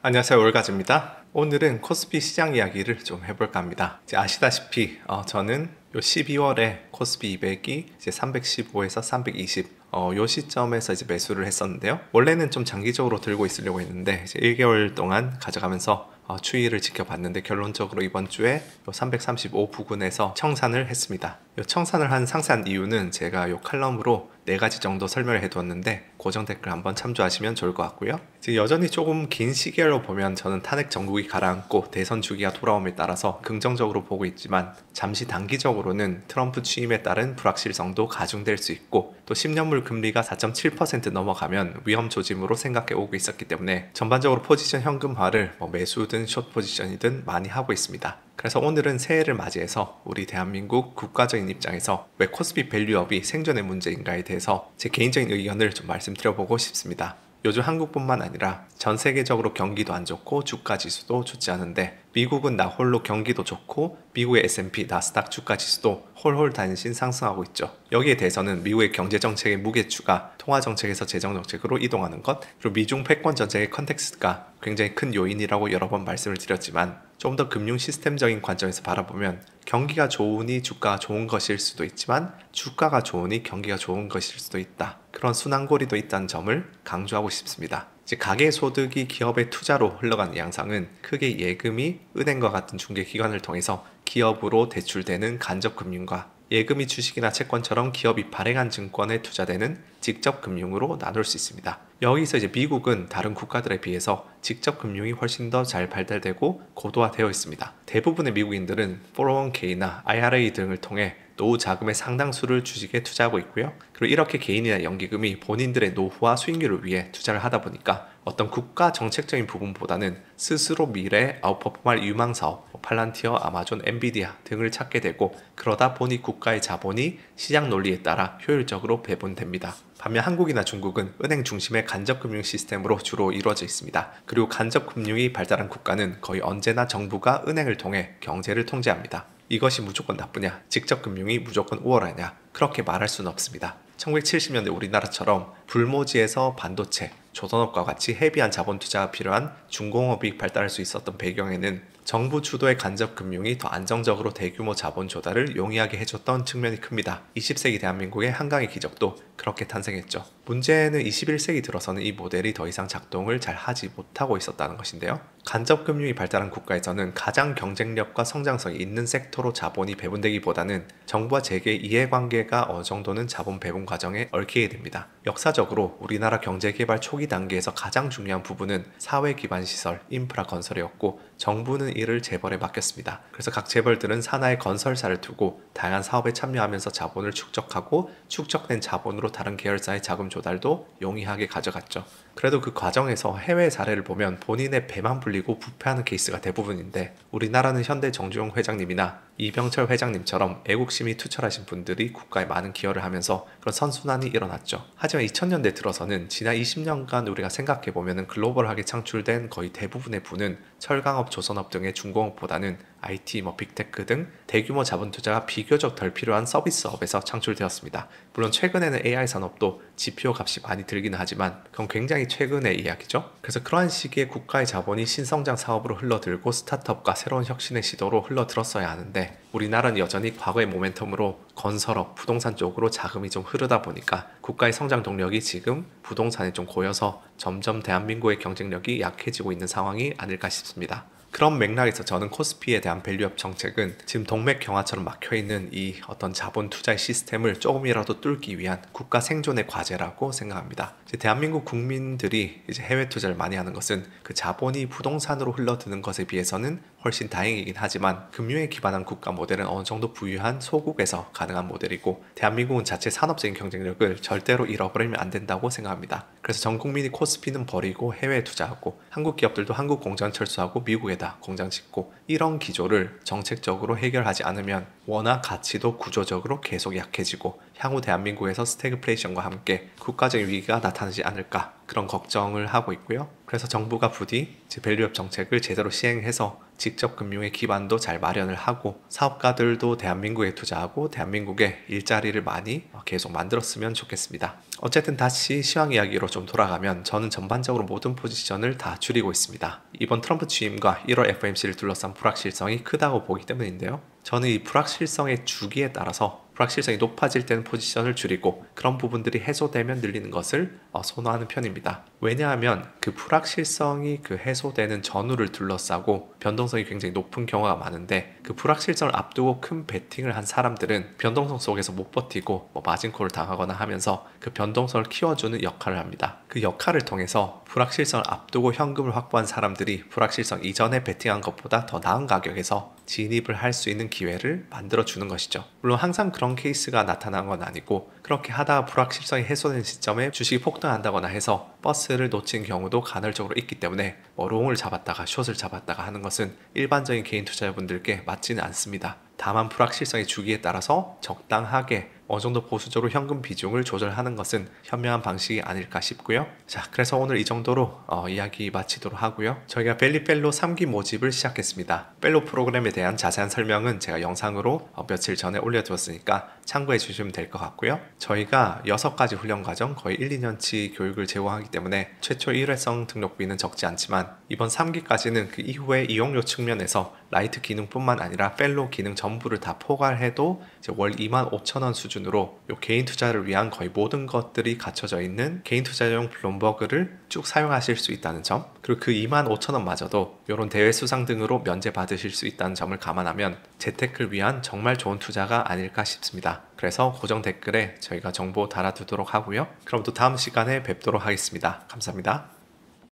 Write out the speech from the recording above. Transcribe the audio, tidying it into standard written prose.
안녕하세요, 올가즈입니다. 오늘은 코스피 시장 이야기를 좀 해볼까 합니다. 이제 아시다시피 저는 요 12월에 코스피 200이 이제 315에서 320 요 시점에서 이제 매수를 했었는데요. 원래는 좀 장기적으로 들고 있으려고 했는데 이제 1개월 동안 가져가면서 추이를 지켜봤는데 결론적으로 이번 주에 요 335 부근에서 청산을 했습니다. 요 청산을 한 상세한 이유는 제가 요 칼럼으로 4가지 정도 설명을 해두었는데 고정 댓글 한번 참조하시면 좋을 것 같고요. 이제 여전히 조금 긴 시계로 보면 저는 탄핵 정국이 가라앉고 대선 주기가 돌아옴에 따라서 긍정적으로 보고 있지만 잠시 단기적으로는 트럼프 취임에 따른 불확실성도 가중될 수 있고 또 10년물 금리가 4.7% 넘어가면 위험 조짐으로 생각해 오고 있었기 때문에 전반적으로 포지션 현금화를 매수든 숏 포지션이든 많이 하고 있습니다. 그래서 오늘은 새해를 맞이해서 우리 대한민국 국가적인 입장에서 왜 코스피 밸류업이 생존의 문제인가에 대해서 제 개인적인 의견을 좀 말씀드려보고 싶습니다. 요즘 한국뿐만 아니라 전 세계적으로 경기도 안 좋고 주가 지수도 좋지 않은데 미국은 나 홀로 경기도 좋고 미국의 S&P, 나스닥 주가 지수도 홀홀 단신 상승하고 있죠. 여기에 대해서는 미국의 경제정책의 무게추가 통화정책에서 재정정책으로 이동하는 것, 그리고 미중 패권 전쟁의 컨텍스트가 굉장히 큰 요인이라고 여러 번 말씀을 드렸지만 좀 더 금융 시스템적인 관점에서 바라보면 경기가 좋으니 주가가 좋은 것일 수도 있지만 주가가 좋으니 경기가 좋은 것일 수도 있다. 그런 순환고리도 있다는 점을 강조하고 싶습니다. 이제 가계소득이 기업의 투자로 흘러가는 양상은 크게 예금이 은행과 같은 중개기관을 통해서 기업으로 대출되는 간접금융과 예금이 주식이나 채권처럼 기업이 발행한 증권에 투자되는 직접금융으로 나눌 수 있습니다. 여기서 이제 미국은 다른 국가들에 비해서 직접금융이 훨씬 더 잘 발달되고 고도화되어 있습니다. 대부분의 미국인들은 401k나 IRA 등을 통해 노후 자금의 상당수를 주식에 투자하고 있고요. 그리고 이렇게 개인이나 연기금이 본인들의 노후와 수익률을 위해 투자를 하다 보니까 어떤 국가 정책적인 부분보다는 스스로 미래에 아웃퍼폼할 유망 사업, 팔란티어, 아마존, 엔비디아 등을 찾게 되고 그러다 보니 국가의 자본이 시장 논리에 따라 효율적으로 배분됩니다. 반면 한국이나 중국은 은행 중심의 간접금융 시스템으로 주로 이루어져 있습니다. 그리고 간접금융이 발달한 국가는 거의 언제나 정부가 은행을 통해 경제를 통제합니다. 이것이 무조건 나쁘냐, 직접금융이 무조건 우월하냐, 그렇게 말할 수는 없습니다. 1970년대 우리나라처럼 불모지에서 반도체, 조선업과 같이 헤비한 자본 투자가 필요한 중공업이 발달할 수 있었던 배경에는 정부 주도의 간접금융이 더 안정적으로 대규모 자본 조달을 용이하게 해줬던 측면이 큽니다. 20세기 대한민국의 한강의 기적도 그렇게 탄생했죠. 문제는 21세기 들어서는 이 모델이 더 이상 작동을 잘 하지 못하고 있었다는 것인데요. 간접금융이 발달한 국가에서는 가장 경쟁력과 성장성이 있는 섹터로 자본이 배분되기보다는 정부와 재계의 이해관계가 어느 정도는 자본 배분 과정에 얽히게 됩니다. 역사적으로 우리나라 경제개발 초기 단계에서 가장 중요한 부분은 사회 기반 시설, 인프라 건설이었고 정부는 이를 재벌에 맡겼습니다. 그래서 각 재벌들은 산하의 건설사를 두고 다양한 사업에 참여하면서 자본을 축적하고 축적된 자본으로 다른 계열사의 자금 조달도 용이하게 가져갔죠. 그래도 그 과정에서 해외 사례를 보면 본인의 배만 불리고 부패하는 케이스가 대부분인데 우리나라는 현대 정주영 회장님이나 이병철 회장님처럼 애국심이 투철하신 분들이 국가에 많은 기여를 하면서 그런 선순환이 일어났죠. 하지만 2000년대 들어서는 지난 20년간 우리가 생각해보면 글로벌하게 창출된 거의 대부분의 부는 철강업, 조선업 등의 중공업보다는 IT, 빅테크 등 대규모 자본 투자가 비교적 덜 필요한 서비스업에서 창출되었습니다. 물론 최근에는 AI 산업도 지표 값이 많이 들기는 하지만 그건 굉장히 최근의 이야기죠. 그래서 그러한 시기에 국가의 자본이 신성장 사업으로 흘러들고 스타트업과 새로운 혁신의 시도로 흘러들었어야 하는데 우리나라는 여전히 과거의 모멘텀으로 건설업, 부동산 쪽으로 자금이 좀 흐르다 보니까 국가의 성장 동력이 지금 부동산에 좀 고여서 점점 대한민국의 경쟁력이 약해지고 있는 상황이 아닐까 싶습니다. 그런 맥락에서 저는 코스피에 대한 밸류업 정책은 지금 동맥경화처럼 막혀있는 이 어떤 자본 투자의 시스템을 조금이라도 뚫기 위한 국가 생존의 과제라고 생각합니다. 이제 대한민국 국민들이 이제 해외 투자를 많이 하는 것은 그 자본이 부동산으로 흘러드는 것에 비해서는 훨씬 다행이긴 하지만 금융에 기반한 국가 모델은 어느 정도 부유한 소국에서 가능한 모델이고 대한민국은 자체 산업적인 경쟁력을 절대로 잃어버리면 안 된다고 생각합니다. 그래서 전 국민이 코스피는 버리고 해외에 투자하고 한국 기업들도 한국 공장 철수하고 미국에다 공장 짓고 이런 기조를 정책적으로 해결하지 않으면 워낙 가치도 구조적으로 계속 약해지고 향후 대한민국에서 스태그플레이션과 함께 국가적인 위기가 나타나지 않을까 그런 걱정을 하고 있고요. 그래서 정부가 부디 밸류업 정책을 제대로 시행해서 직접 금융의 기반도 잘 마련을 하고 사업가들도 대한민국에 투자하고 대한민국에 일자리를 많이 계속 만들었으면 좋겠습니다. 어쨌든 다시 시황 이야기로 좀 돌아가면 저는 전반적으로 모든 포지션을 다 줄이고 있습니다. 이번 트럼프 취임과 1월 FOMC를 둘러싼 불확실성이 크다고 보기 때문인데요. 저는 이 불확실성의 주기에 따라서 불확실성이 높아질 때는 포지션을 줄이고 그런 부분들이 해소되면 늘리는 것을 선호하는 편입니다. 왜냐하면 그 불확실성이 그 해소되는 전후를 둘러싸고 변동성이 굉장히 높은 경우가 많은데 그 불확실성을 앞두고 큰 베팅을 한 사람들은 변동성 속에서 못 버티고 마진콜을 당하거나 하면서 그 변동성을 키워주는 역할을 합니다. 그 역할을 통해서 불확실성을 앞두고 현금을 확보한 사람들이 불확실성 이전에 베팅한 것보다 더 나은 가격에서 진입을 할 수 있는 기회를 만들어 주는 것이죠. 물론 항상 그런 케이스가 나타난 건 아니고 그렇게 하다가 불확실성이 해소된 시점에 주식이 폭등한다거나 해서 버스를 놓친 경우도 간헐적으로 있기 때문에 롱을 잡았다가 숏을 잡았다가 하는 것은 일반적인 개인 투자자분들께 맞지는 않습니다. 다만 불확실성의 주기에 따라서 적당하게 어느 정도 보수적으로 현금 비중을 조절하는 것은 현명한 방식이 아닐까 싶고요. 자, 그래서 오늘 이 정도로 이야기 마치도록 하고요. 저희가 벨리펠로 3기 모집을 시작했습니다. 펠로 프로그램에 대한 자세한 설명은 제가 영상으로 며칠 전에 올려두었으니까 참고해 주시면 될 것 같고요. 저희가 6가지 훈련 과정 거의 1, 2년치 교육을 제공하기 때문에 최초 일회성 등록비는 적지 않지만 이번 3기까지는 그 이후에 이용료 측면에서 라이트 기능뿐만 아니라 펠로 기능 전부를 다 포괄해도 이제 월 25,000원 수준으로 요 개인 투자를 위한 거의 모든 것들이 갖춰져 있는 개인 투자용 블룸버그를 쭉 사용하실 수 있다는 점, 그리고 그 25,000원 마저도 이런 대회 수상 등으로 면제 받으실 수 있다는 점을 감안하면 재테크를 위한 정말 좋은 투자가 아닐까 싶습니다. 그래서 고정 댓글에 저희가 정보 달아두도록 하고요. 그럼 또 다음 시간에 뵙도록 하겠습니다. 감사합니다.